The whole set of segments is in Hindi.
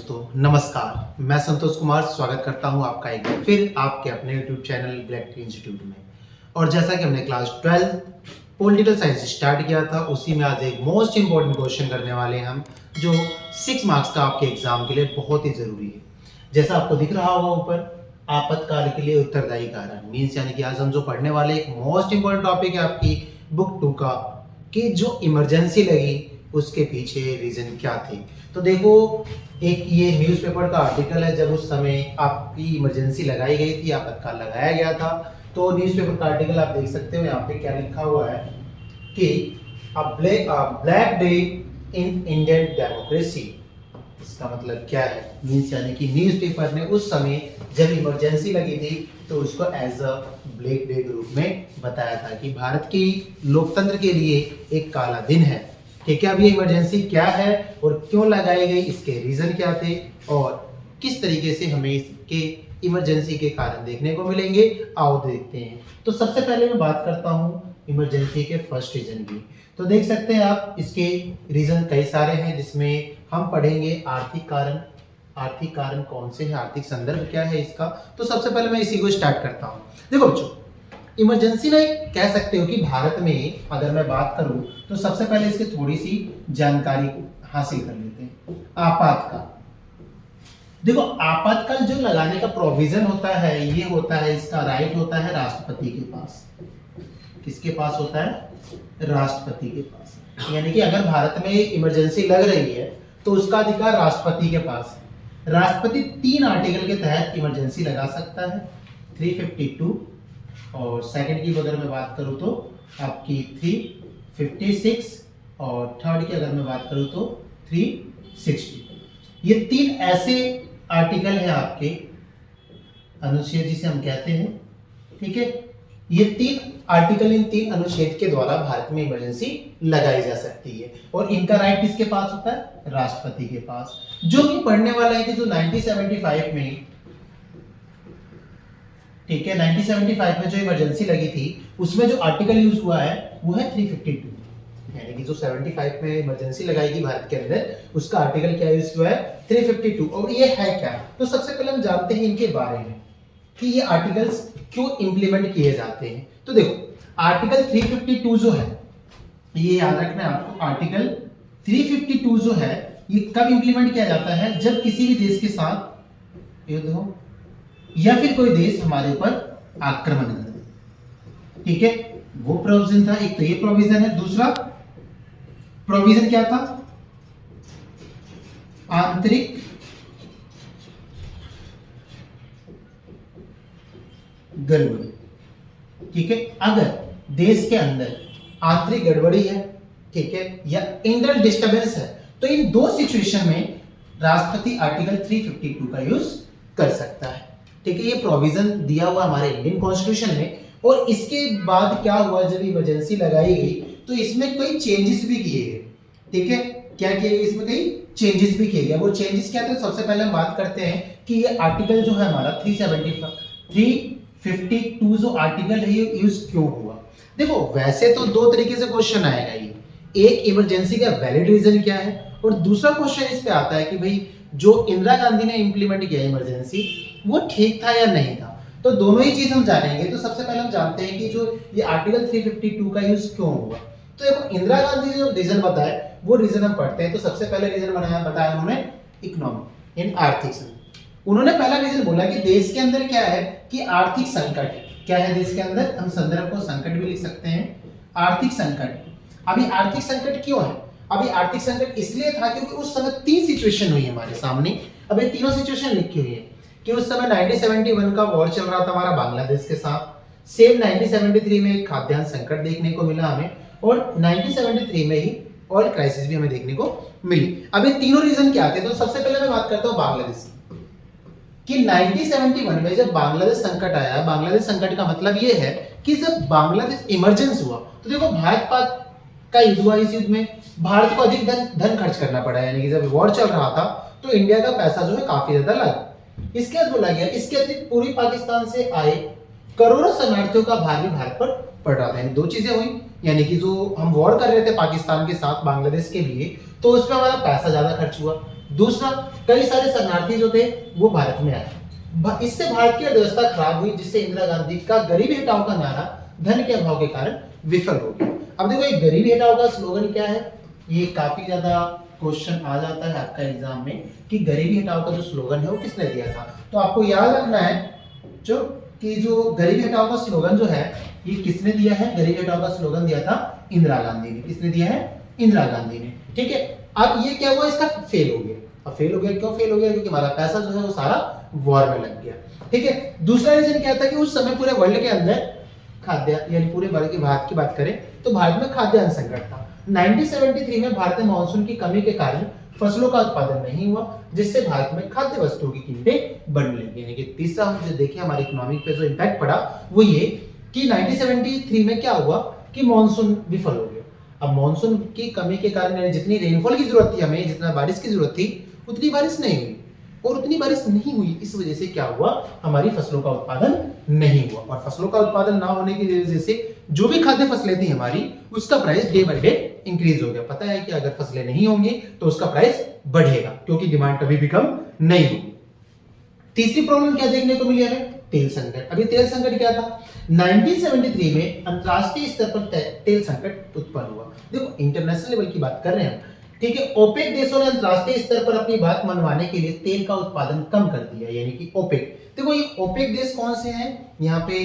दोस्तों, नमस्कार। मैं संतोष कुमार स्वागत करता हूं आपका एक बार फिर आपके अपने YouTube channel black T institute में। और जैसा कि हमने क्लास 12 पॉलिटिकल साइंस स्टार्ट किया था, उसी में आज एक मोस्ट इंपॉर्टेंट क्वेश्चन करने वाले हैं हम, जो 6 मार्क्स का आपके एग्जाम के लिए बहुत ही जरूरी है। जैसा आपको दिख रहा होगा ऊपर, आपातकाल के लिए उत्तरदायी कारण मीन्स, यानी कि आज हम जो पढ़ने वाले एक मोस्ट इंपॉर्टेंट टॉपिक है आपकी बुक 2 का, कि जो इमरजेंसी लगी उसके पीछे रीजन क्या थे। तो देखो, एक ये न्यूज़पेपर का आर्टिकल है, जब उस समय आपकी इमरजेंसी लगाई गई थी, आपातकाल लगाया गया था। तो न्यूज़पेपर का आर्टिकल आप देख सकते हो, यहाँ पे क्या लिखा हुआ है कि black day in Indian democracy. इसका मतलब क्या है, मीन्स यानी कि न्यूज़पेपर ने उस समय जब इमरजेंसी लगी थी तो उसको एज अ ब्लैक डे के रूप में बताया था कि भारत की लोकतंत्र के लिए एक काला दिन है। ठीक है, अब ये इमरजेंसी क्या है और क्यों लगाई गई, इसके रीजन क्या थे और किस तरीके से हमें इसके इमरजेंसी के कारण देखने को मिलेंगे, आओ देखते हैं। तो सबसे पहले मैं बात करता हूँ इमरजेंसी के फर्स्ट रीजन की। तो देख सकते हैं आप, इसके रीजन कई सारे हैं, जिसमें हम पढ़ेंगे आर्थिक कारण। आर्थिक कारण कौन से हैं, आर्थिक संदर्भ क्या है इसका। तो सबसे पहले मैं इसी को स्टार्ट करता हूँ। देखो बच्चों, इमरजेंसी में कह सकते हो कि भारत में अगर मैं बात करूं तो सबसे पहले इसकी थोड़ी सी जानकारी हासिल कर लेते हैं। आपातकाल, देखो आपातकाल जो लगाने का प्रोविजन होता है, ये होता है, इसका राइट होता है राष्ट्रपति के पास। किसके पास होता है? राष्ट्रपति के पास। यानी कि अगर भारत में इमरजेंसी लग रही है तो उसका अधिकार राष्ट्रपति के पास है। राष्ट्रपति 3 आर्टिकल के तहत इमरजेंसी लगा सकता है, 352, और सेकंड की अगर मैं बात करूं तो आपकी 356, और थर्ड की अगर मैं बात करूं तो 360। ये 3 ऐसे आर्टिकल हैं आपके, अनुच्छेद जिसे हम कहते हैं। ठीक है, ये 3 आर्टिकल, इन 3 अनुच्छेद के द्वारा भारत में इमरजेंसी लगाई जा सकती है। और इनका राइट किसके पास होता है? राष्ट्रपति के पास। जो कि पढ़ने वाला है कि जो 1975 में, ठीक है, 1975 में जो इमरजेंसी लगी थी उसमें जो आर्टिकल यूज हुआ है वो है 352। यानी कि जो 75 में इमरजेंसी लगाई गई भारत के अंदर, उसका आर्टिकल क्या यूज हुआ है? 352। और ये है क्या? तो सबसे पहले हम जानते हैं इनके बारे में कि ये आर्टिकल्स क्यों इंप्लीमेंट किए जाते हैं। तो देखो, आर्टिकल 352 जो है, ये याद रखना है आपको, आर्टिकल 352 जो है ये कब इंप्लीमेंट किया जाता है? जब किसी भी देश के साथ युद्ध हो या फिर कोई देश हमारे ऊपर आक्रमण करे। ठीक है, वो प्रोविजन था। एक तो ये प्रोविजन है। दूसरा प्रोविजन क्या था? आंतरिक गड़बड़ी। ठीक है, अगर देश के अंदर आंतरिक गड़बड़ी है, ठीक है, या इंटरनल डिस्टर्बेंस है, तो इन 2 सिचुएशन में राष्ट्रपति आर्टिकल 352 का यूज कर सकता है। ठीक है, ये प्रोविजन दिया हुआ हमारे इंडियन कॉन्स्टिट्यूशन में। और इसके बाद क्या हुआ, जब इमरजेंसी लगाई गई तो इसमें कोई चेंजेस भी किए गए। ठीक है, क्या किए गए? इसमें कई चेंजेस भी किए गए। वो चेंजेस क्या थे? सबसे पहले हम बात करते हैं कि ये आर्टिकल जो है हमारा 352 जो आर्टिकल है ये यूज क्यों हुआ। देखो, वैसे तो 2 तरीके से क्वेश्चन आएगा ये। एक, इमरजेंसी का वैलिड रीजन क्या है, और दूसरा क्वेश्चन इस पे आता है कि भाई जो इंदिरा गांधी ने इंप्लीमेंट किया इमरजेंसी, वो ठीक था या नहीं था। तो दोनों ही चीज हम जानेंगे। तो सबसे पहले हम जानते हैं कि जो ये आर्टिकल 352 का यूज क्यों हुआ। तो देखो, इंदिरा गांधी ने जो रीजन बताया वो रीजन हम पढ़ते हैं। तो सबसे पहले रीजन बताया उन्होंने इकोनॉमिक, इन आर्थिक संकट। उन्होंने पहला रीजन बोला कि देश के अंदर क्या है कि आर्थिक संकट है। क्या है देश के अंदर? हम संदर्भ को संकट भी लिख सकते हैं, आर्थिक संकट। अभी आर्थिक संकट क्यों है? अभी आर्थिक संकट इसलिए था क्योंकि उस समय 3 सिचुएशन हुई हमारे सामने। अब ये तीनों सिचुएशन लिखी हुई है कि उस समय 1971 का वॉर चल रहा था हमारा बांग्लादेश के साथ। सेम 1973 में एक खाद्यान्न संकट देखने को मिला हमें, और 1973 में ही ऑयल क्राइसिस भी हमें देखने को मिली। अब ये तीनों रीजन क्या थे? तो सबसे पहले मैं बात करता हूँ बांग्लादेश की। 1971 में जब बांग्लादेश संकट आया, बांग्लादेश संकट का मतलब ये है कि जब बांग्लादेश इमरजेंसी हुआ, तो देखो भारत पाक का युद्ध हुआ। इस युद्ध में भारत को अधिक धन खर्च करना पड़ा। यानी कि जब वॉर चल रहा था तो इंडिया का पैसा जो है काफी ज्यादा लगा। इसके बाद बोला गया, इसके अतिरिक्त पूर्वी पाकिस्तान से आए करोड़ों शरणार्थियों का भार भी भारत पर पड़ रहा था। यानी 2 चीजें हुई, यानी कि जो हम वॉर कर रहे थे पाकिस्तान के साथ बांग्लादेश के लिए, तो उसमें हमारा पैसा ज्यादा खर्च हुआ। दूसरा, कई सारे शरणार्थी जो थे वो भारत में आए, इससे भारत की अर्थव्यवस्था खराब हुई, जिससे इंदिरा गांधी का गरीबी हटाओ का नारा धन के अभाव के कारण विफल हो गया। अब देखो ये गरीबी हटाओ का स्लोगन क्या है, ये काफी ज्यादा क्वेश्चन आ जाता है आपका एग्जाम में कि गरीबी हटाओ का जो स्लोगन है वो किसने दिया था। तो आपको याद रखना है जो गरीबी हटाओ का स्लोगन जो है ये किसने दिया है, गरीबी हटाओ का स्लोगन दिया था इंदिरा गांधी ने। किसने दिया है, इंदिरा गांधी ने। ठीक है, अब ये क्या हुआ, इसका फेल हो गया। अब फेल हो गया, क्यों फेल हो गया, क्योंकि हमारा पैसा जो है वो सारा वॉर में लग गया। ठीक है, दूसरा रीजन क्या था कि उस समय पूरे वर्ल्ड के अंदर खाद्य यानी पूरे वर्ल्ड के भारत की बात करें तो भारत में खाद्यान्न संकट था। 1973 में भारत में मानसून की कमी के कारण फसलों का उत्पादन नहीं हुआ, जिससे भारत में खाद्य वस्तुओं की कीमतें बढ़ने लगी। यानी कि तीसरा हम जो देखें हमारे इकोनॉमिक पे जो इम्पैक्ट पड़ा वो ये कि 1973 में क्या हुआ कि मानसून विफल हो गया। अब मानसून की कमी के कारण यानी जितनी रेनफॉल की जरूरत थी हमें, जितना बारिश की जरूरत थी उतनी बारिश नहीं हुई, और उतनी बारिश नहीं हुई इस वजह से क्या हुआ, हमारी फसलों का उत्पादन नहीं हुआ। और फसलों का उत्पादन ना होने की वजह से जो भी खाद्य फसलें थी हमारी उसका price day by day increase हो गया। पता है कि अगर फसलें नहीं होंगी तो उसका प्राइस बढ़ेगा, क्योंकि डिमांड कभी भी कम नहीं होगी। तीसरी प्रॉब्लम क्या देखने को मिली हमें, तेल संकट। अभी तेल संकट क्या था, 1973 में अंतरराष्ट्रीय स्तर पर तेल संकट उत्पन्न हुआ। देखो इंटरनेशनल लेवल की बात कर रहे हैं, ठीक है। ओपेक देशों ने अंतरराष्ट्रीय स्तर पर अपनी बात मनवाने के लिए तेल का उत्पादन कम कर दिया, यानी कि ओपेक। देखो ये ओपेक देश कौन से हैं, यहाँ पे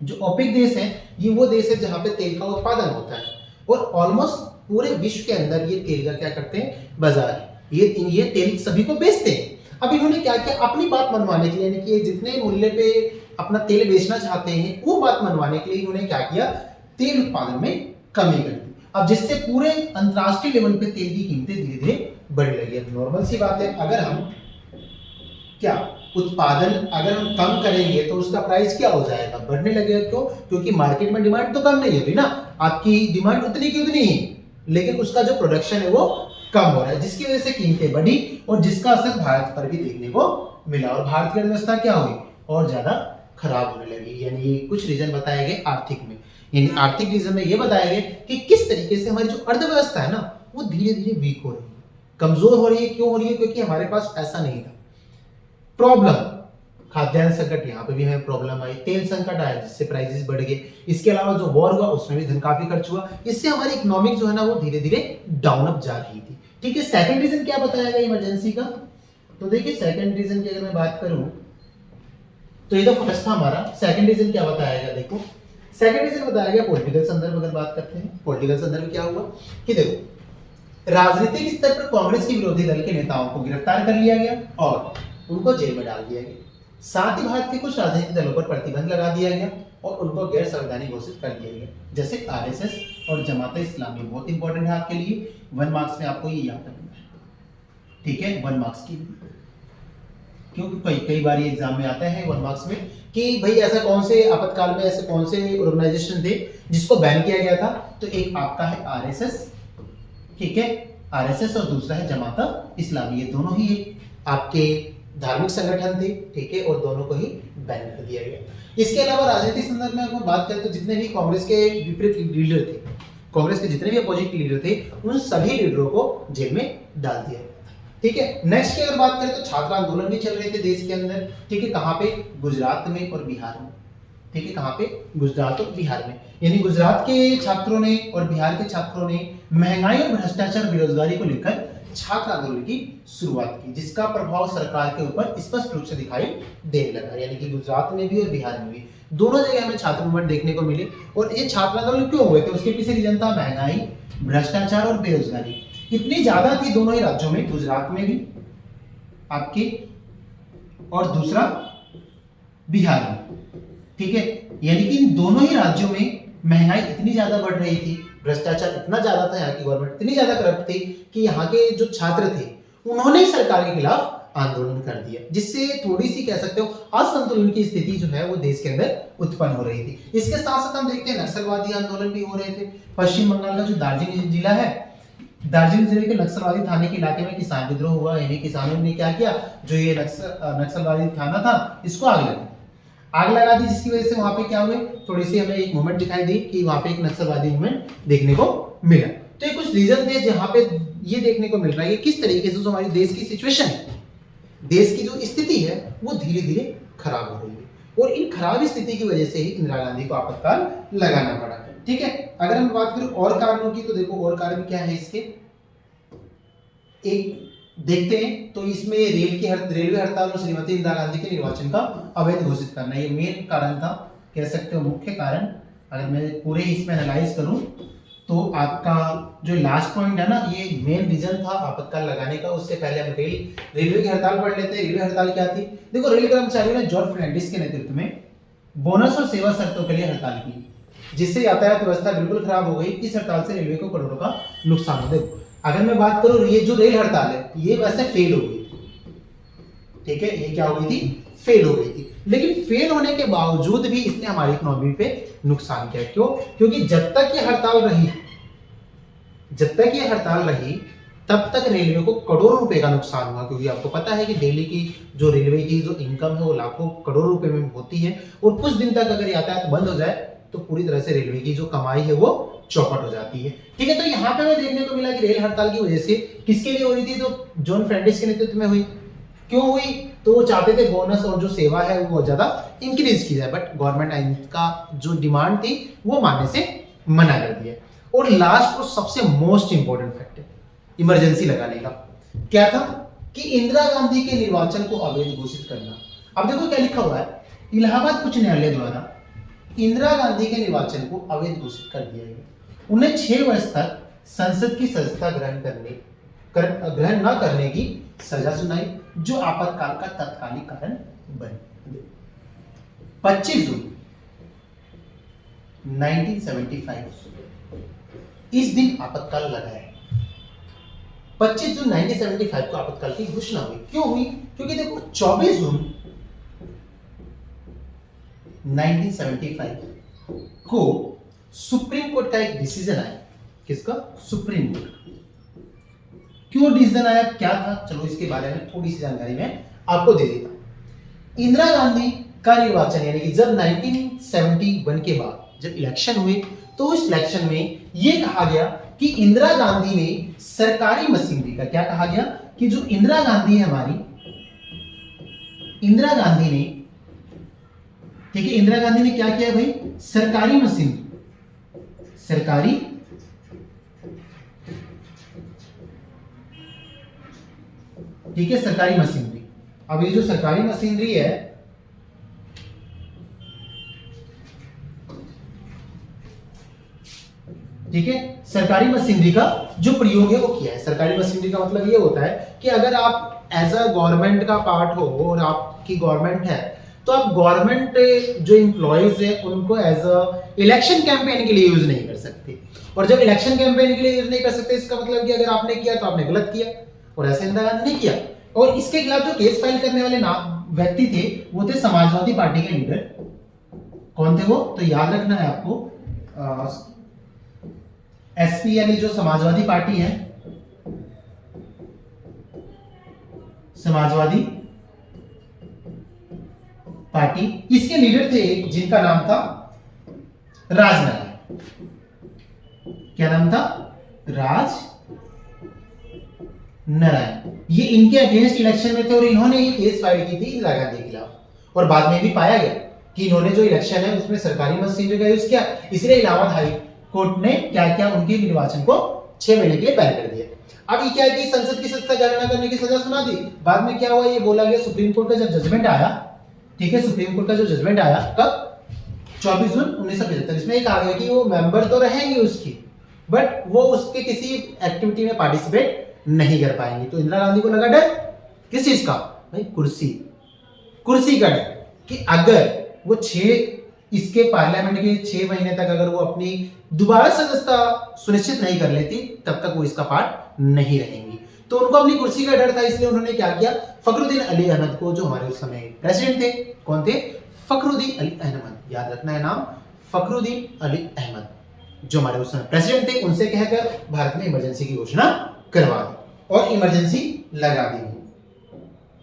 जो ओपेक देश हैं ये वो देश है जहां पे तेल का उत्पादन होता है, और ऑलमोस्ट पूरे विश्व के अंदर ये तेल का क्या करते हैं, बाजार है, ये तेल सभी को बेचते हैं। अब इन्होंने क्या किया, अपनी बात मनवाने के लिए, यानी कि जितने मूल्य पे अपना तेल बेचना चाहते हैं वो बात मनवाने के लिए इन्होंने क्या किया, तेल उत्पादन में कमी कर दी। अब जिससे पूरे अंतरराष्ट्रीय लेवल पे तेल की कीमतें धीरे धीरे बढ़ने लगी। अब नॉर्मल सी बात है, अगर हम क्या उत्पादन अगर हम कम करेंगे तो उसका प्राइस क्या हो जाएगा, बढ़ने लगेगा। क्यों, क्योंकि मार्केट में डिमांड तो कम नहीं है ना, आपकी डिमांड उतनी की उतनी ही, लेकिन उसका जो प्रोडक्शन है वो कम हो रहा है, जिसकी वजह से कीमतें बढ़ी और जिसका असर भारत पर भी देखने को मिला, और भारत की अर्थव्यवस्था क्या हुई, और ज्यादा खराब होने लगी। यानी ये कुछ रीजन बताए गए आर्थिक में, यानी आर्थिक रीजन में ये बताया गया कि किस तरीके से हमारी जो अर्थव्यवस्था है ना वो धीरे धीरे वीक हो रही है, कमजोर हो रही है। क्यों हो रही है, क्योंकि हमारे पास ऐसा नहीं था। प्रॉब्लम, खाद्यान्न संकट, यहाँ पे भी हमें प्रॉब्लम आई, तेल संकट आया जिससे प्राइसेस बढ़ गए, इसके अलावा जो वॉर हुआ उसमें भी धन काफी खर्च हुआ, इससे हमारी इकोनॉमिक जो है ना वो धीरे धीरे डाउन अप जा रही थी। ठीक है, सेकंड रीजन क्या बताया गया इमरजेंसी का, तो देखिए सेकंड रीजन की अगर मैं बात करूं तो ये तो फर्स्ट था हमारा, सेकंड रीजन क्या बताया गया, देखो सेकंड रीजन बताया गया पॉलिटिकल संदर्भ। अगर बात करते हैं पॉलिटिकल संदर्भ क्या हुआ कि देखो राजनीतिक स्तर पर कांग्रेस के विरोधी दल के नेताओं को गिरफ्तार कर लिया गया और उनको जेल में डाल दिया गया। साथ ही भारत के कुछ राजनीतिक दलों पर प्रतिबंध लगा दिया गया और उनको गैर संवैधानिक घोषित कर दिया गया, जैसे आरएसएस और जमात इस्लामी। बहुत इंपॉर्टेंट है आपके लिए, 1 मार्क्स में आपको ये याद रखना है, ठीक है, 1 मार्क्स की, क्योंकि कई बार ये एग्जाम में आता है 1 मार्क्स में कि भाई ऐसा कौन से आपातकाल में ऐसे कौन से ऑर्गेनाइजेशन थे जिसको बैन किया गया था। तो एक आपका है आरएसएस, ठीक है, आरएसएस, और दूसरा है जमात इस्लामी। ये दोनों ही आपके धार्मिक संगठन थे, ठीक है, और दोनों को ही बैन कर दिया गया। इसके अलावा राजनीतिक संदर्भ में अगर बात करें तो जितने भी कांग्रेस के विपरीत लीडर थे, कांग्रेस के जितने भी अपोजिट लीडर थे, उन सभी लीडरों को जेल में डाल दिया गया। ठीक है, नेक्स्ट की अगर बात करें तो छात्र आंदोलन भी चल रहे थे देश के अंदर, ठीक है, कहाँ पे, गुजरात में और बिहार में, ठीक है, कहाँ पे, गुजरात और बिहार में। यानी गुजरात के छात्रों ने और बिहार के छात्रों ने महंगाई और भ्रष्टाचार बेरोजगारी को लेकर छात्र आंदोलन की शुरुआत की, जिसका प्रभाव सरकार के ऊपर स्पष्ट रूप से दिखाई देने लगा। यानी कि गुजरात में भी और बिहार में भी दोनों जगह हमें छात्र मूवमेंट देखने को मिले। और ये छात्र आंदोलन क्यों हुए थे, उसके पीछे रीजन था महंगाई, भ्रष्टाचार और बेरोजगारी इतनी ज्यादा थी दोनों ही राज्यों में, गुजरात में भी आपके और दूसरा बिहार में, ठीक है। यानी कि इन दोनों ही राज्यों में महंगाई इतनी ज्यादा बढ़ रही थी, भ्रष्टाचार इतना ज्यादा था, यहाँ की गवर्नमेंट इतनी ज्यादा करप्ट थी कि यहाँ के जो छात्र थे उन्होंने ही सरकार के खिलाफ आंदोलन कर दिया, जिससे थोड़ी सी कह सकते हो असंतुलन की स्थिति जो है वो देश के अंदर उत्पन्न हो रही थी। इसके साथ साथ हम देखते हैं नक्सलवादी आंदोलन भी हो रहे थे। पश्चिम बंगाल का जो दार्जिलिंग जिला है, दार्जिलिंग जिले के नक्सलवादी थाने के इलाके में किसान विद्रोह हुआ। यानी किसानों ने क्या किया, जो ये नक्सलवादी थाना था इसको आग लगा दी, जिसकी वजह से वहां पे क्या हुए, थोड़ी सी हमें एक मूवमेंट दिखाई दी कि वहां पे एक नक्सलवादी मूवमेंट देखने को मिला। तो ये कुछ रीजन थे जहां पे ये देखने को मिल रहा है कि किस तरीके से जो हमारी देश की सिचुएशन है, देश की जो स्थिति है वो धीरे धीरे खराब हो रही है, और इन खराब स्थिति की वजह से ही इंदिरा गांधी को आपातकाल लगाना पड़ा। ठीक है, अगर हम बात करें और कारणों की, तो देखो और कारण क्या है इसके, एक देखते हैं। तो इसमें रेलवे हड़ताल और श्रीमती इंदिरा गांधी के निर्वाचन का अवैध घोषित करना, ये मेन कारण था, कह सकते हो मुख्य कारण। अगर मैं पूरे इसमें एनालाइज करूं तो आपका जो लास्ट पॉइंट है ना, ये मेन रीजन था आपातकाल लगाने का। उससे पहले हम रेलवे की हड़ताल पढ़ लेते हैं। रेलवे हड़ताल क्या थी? देखो, रेल कर्मचारियों ने जॉर्ज फर्नांडिस के नेतृत्व में बोनस और सेवा शर्तों के लिए हड़ताल की, जिससे यातायात व्यवस्था बिल्कुल खराब हो गई। इस हड़ताल से रेलवे को करोड़ों का नुकसान हो। देखो, अगर मैं बात करूं, ये जो रेल हड़ताल है ये वैसे फेल हो गई थी। ठीक है, ये क्या हो गई थी? फेल हो गई थी। लेकिन फेल होने के बावजूद भी इसने हमारी इकोनॉमी पे नुकसान किया। क्यों? क्योंकि जब तक ये हड़ताल रही तब तक रेलवे को करोड़ों रुपए का नुकसान हुआ। क्योंकि आपको पता है कि दिल्ली की जो रेलवे की जो इनकम है वो लाखों करोड़ों रुपए में होती है, और कुछ दिन तक अगर यातायात बंद हो जाए तो पूरी तरह से रेलवे की जो कमाई है वो चौपट हो जाती है। ठीक है, तो यहाँ पे हमें देखने को मिला कि रेल हड़ताल की वजह से किसके लिए हो रही थी? तो जॉन फर्नांडिस के नेतृत्व में हुई। क्यों हुई? तो वो चाहते थे बोनस और जो सेवा है वो ज्यादा इंक्रीज की जाए, बट गवर्नमेंट का जो डिमांड थी वो मानने से मना कर दिया। और लास्ट और सबसे मोस्ट इंपोर्टेंट फैक्टर इमरजेंसी लगाने का क्या था? कि इंदिरा गांधी के निर्वाचन को अवैध घोषित करना। अब देखो क्या लिखा हुआ है, इलाहाबाद उच्च न्यायालय द्वारा इंदिरा गांधी के निर्वाचन को अवैध घोषित कर दिया गया। उन्हें 6 वर्ष तक संसद की सदस्यता ग्रहण न करने की सजा सुनाई, जो आपातकाल का तत्कालिक कारण बने। 25 जून 1975 इस दिन आपातकाल लगाया। 25 जून 1975 को आपातकाल की घोषणा हुई। क्यों हुई? क्योंकि देखो 24 जून 1975 को सुप्रीम कोर्ट का एक डिसीजन आया। किसका? Supreme court. क्यों डिसीजन आया, क्या था? चलो इसके बारे में थोड़ी सी जानकारी मैं आपको दे देता हूं। इंदिरा गांधी का निर्वाचन, यानी कि जब 1971 के बाद जब इलेक्शन हुए, तो उस इलेक्शन में यह कहा गया कि इंदिरा गांधी ने सरकारी मशीनरी का, क्या कहा गया? कि जो इंदिरा गांधी है हमारी, इंदिरा गांधी ने, ठीक है, इंदिरा गांधी ने क्या किया भाई? सरकारी मशीनरी, ठीक है, सरकारी मशीनरी। अब ये जो सरकारी मशीनरी है, ठीक है, सरकारी मशीनरी का जो प्रयोग है वो किया है। सरकारी मशीनरी का मतलब ये होता है कि अगर आप एज अ गवर्नमेंट का पार्ट हो और आपकी गवर्नमेंट है, तो आप गवर्नमेंट जो एम्प्लॉइज है उनको एज अ इलेक्शन कैंपेन के लिए यूज नहीं कर सकते। और जब इलेक्शन कैंपेन के लिए यूज नहीं कर सकते, इसका मतलब कि अगर आपने किया तो आपने गलत किया, और ऐसे इंदिरा गांधी ने किया। और इसके खिलाफ जो केस फाइल करने वाले व्यक्ति थे वो थे समाजवादी पार्टी के लीडर। कौन थे वो? तो याद रखना है आपको, एसपी यानी जो समाजवादी पार्टी है, समाजवादी पार्टी, इसके लीडर थे एक जिनका नाम था राजनारायण। क्या नाम था? राजनारायण। ये इनके अगेंस्ट इलेक्शन में थे और इन्होंने ये केस फाइल की थी इंदिरा गांधी के खिलाफ। और बाद में भी पाया गया कि इन्होंने जो इलेक्शन है उसमें सरकारी मशीनरी का यूज किया, इसलिए इलाहाबाद हाई कोर्ट ने क्या किया? उनके निर्वाचन को 6 महीने के लिए बैन कर दिया। अब ये क्या है कि संसद की सत्ता ग्रहण करने की सजा सुना दी। बाद में क्या हुआ? ये बोला गया, सुप्रीम कोर्ट का जब जजमेंट आया, ठीक है, सुप्रीम कोर्ट का जो जजमेंट आया कब? 24 जून 1975। इसमें एक आ गया कि वो मेंबर तो रहेंगे उसकी, बट वो उसके किसी एक्टिविटी में पार्टिसिपेट नहीं कर पाएंगे। तो इंदिरा गांधी को लगा डर, किस चीज का भाई? कुर्सी का डर, कि अगर वो इसके पार्लियामेंट के 6 महीने तक अगर वो अपनी दोबारा सदस्यता सुनिश्चित नहीं कर लेती, तब तक वो इसका पार्ट नहीं रहेंगी। तो उनको अपनी कुर्सी का डर था, इसलिए उन्होंने क्या किया? फखरुद्दीन अली अहमद को, जो हमारे उस समय प्रेसिडेंट थे, कौन थे? फखरुद्दीन अली अहमद। याद रखना है नाम, फखरुद्दीन अली अहमद, जो हमारे उस समय प्रेसिडेंट थे, उनसे कहकर भारत में इमरजेंसी की घोषणा करवा दी और इमरजेंसी लगा दी।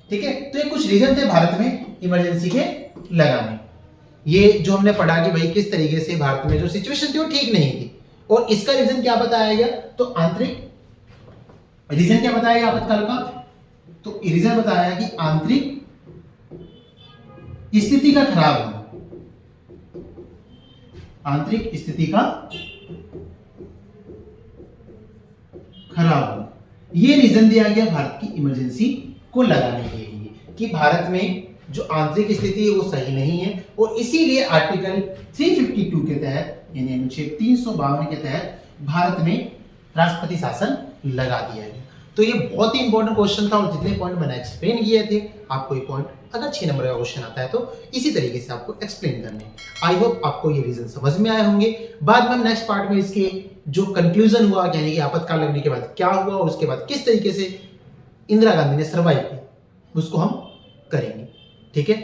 ठीक है, तो ये कुछ रीजन थे भारत में इमरजेंसी के लगाने। ये जो हमने पढ़ा कि भाई किस तरीके से भारत में जो सिचुएशन थी वो ठीक नहीं थी, और इसका रीजन क्या बताया गया, तो आंतरिक रीजन क्या बताया गया आपातकाल का, तो रीजन बताया कि आंतरिक स्थिति का खराब होना, आंतरिक स्थिति का खराब होना। ये रीजन दिया गया भारत की इमरजेंसी को लगाने के लिए कि भारत में जो आंतरिक स्थिति है वो सही नहीं है, और इसीलिए आर्टिकल 352 के तहत यानी अनुच्छेद 352 के तहत भारत में राष्ट्रपति शासन लगा दिया गया। तो ये बहुत ही इंपॉर्टेंट क्वेश्चन था, और जितने पॉइंट मैंने एक्सप्लेन किए थे, आपको ये पॉइंट अगर 6 नंबर का क्वेश्चन आता है तो इसी तरीके से आपको एक्सप्लेन करने हैं। आई होप आपको ये रीजन समझ में आए होंगे। बाद में हम नेक्स्ट पार्ट में इसके जो कंक्लूजन हुआ, यानी कि आपातकाल लगने के बाद क्या हुआ और उसके बाद किस तरीके से इंदिरा गांधी ने सर्वाइव किया, उसको हम करेंगे। ठीक है।